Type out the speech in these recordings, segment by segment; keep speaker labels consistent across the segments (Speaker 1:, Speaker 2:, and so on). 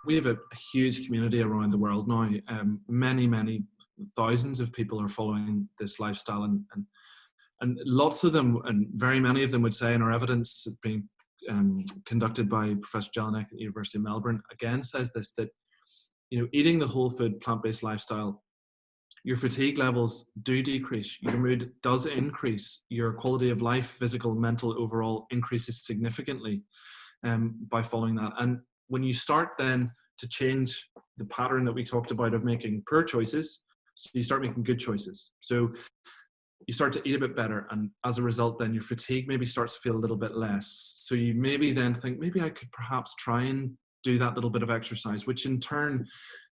Speaker 1: we have a huge community around the world now. Many thousands of people are following this lifestyle, and lots of them, and very many of them would say, and our evidence being conducted by Professor Jelinek at the University of Melbourne again says this, that eating the whole food plant-based lifestyle, your fatigue levels do decrease, your mood does increase, your quality of life, physical, mental, overall increases significantly by following that. And when you start then to change the pattern that we talked about of making poor choices, so you start making good choices. So you start to eat a bit better, and as a result then your fatigue maybe starts to feel a little bit less. So you maybe then think, maybe I could perhaps try and do that little bit of exercise, which in turn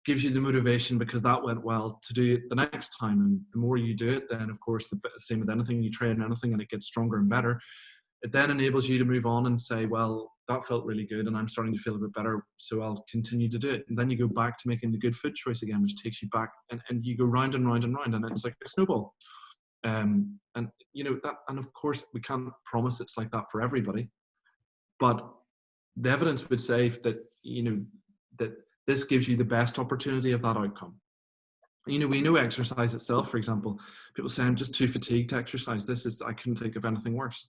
Speaker 1: gives you the motivation, because that went well, to do it the next time. And the more you do it, then of course, the same with anything, you train anything and it gets stronger and better. It then enables you to move on and say, well, that felt really good and I'm starting to feel a bit better, so I'll continue to do it. And then you go back to making the good food choice again, which takes you back, and you go round and round and round, and it's like a snowball. And that, and of course we can't promise it's like that for everybody, but the evidence would say that that this gives you the best opportunity of that outcome. We know exercise itself, for example, people say, I'm just too fatigued to exercise. I couldn't think of anything worse.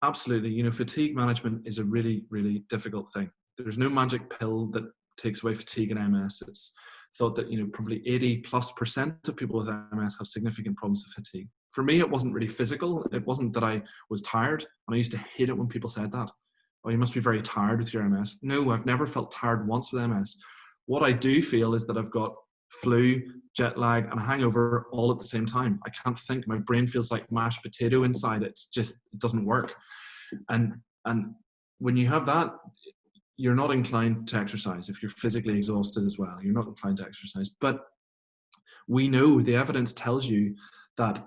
Speaker 1: Absolutely. Fatigue management is a really, really difficult thing. There's no magic pill that takes away fatigue in MS. It's thought that, probably 80+% of people with MS have significant problems with fatigue. For me, it wasn't really physical. It wasn't that I was tired. And I used to hate it when people said that. Oh, you must be very tired with your MS. No, I've never felt tired once with MS. What I do feel is that I've got flu, jet lag, and hangover all at the same time. I can't think. My brain feels like mashed potato inside. It doesn't work. And when you have that, you're not inclined to exercise. If you're physically exhausted as well, you're not inclined to exercise. But we know the evidence tells you that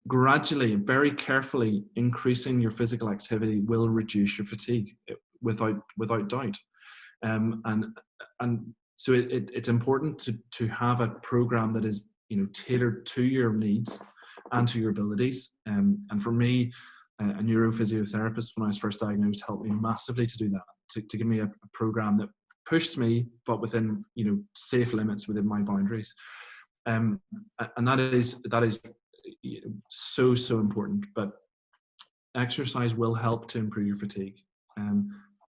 Speaker 1: gradually, very carefully increasing your physical activity will reduce your fatigue without doubt. And so it's important to have a program that is tailored to your needs and to your abilities. And for me, a neurophysiotherapist, when I was first diagnosed, helped me massively to do that, to give me a program that pushed me, but within safe limits within my boundaries. And that is so important. But exercise will help to improve your fatigue.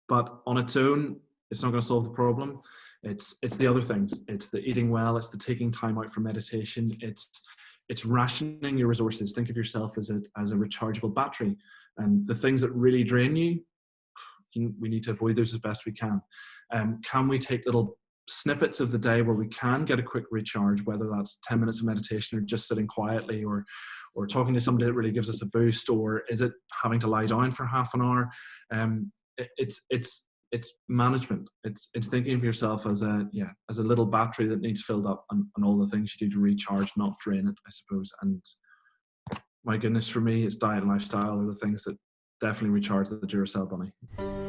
Speaker 1: But on its own, it's not going to solve the problem. It's the other things. It's the eating well. It's the taking time out for meditation. It's rationing your resources. Think of yourself as a rechargeable battery, and the things that really drain you, we need to avoid those as best we can. Can we take little snippets of the day where we can get a quick recharge, whether that's 10 minutes of meditation or just sitting quietly or talking to somebody that really gives us a boost, or is it having to lie down for half an hour? It's management. It's thinking of yourself as a little battery that needs filled up, and all the things you do to recharge, not drain it, I suppose. And my goodness, for me, it's diet and lifestyle are the things that definitely recharge the Duracell bunny.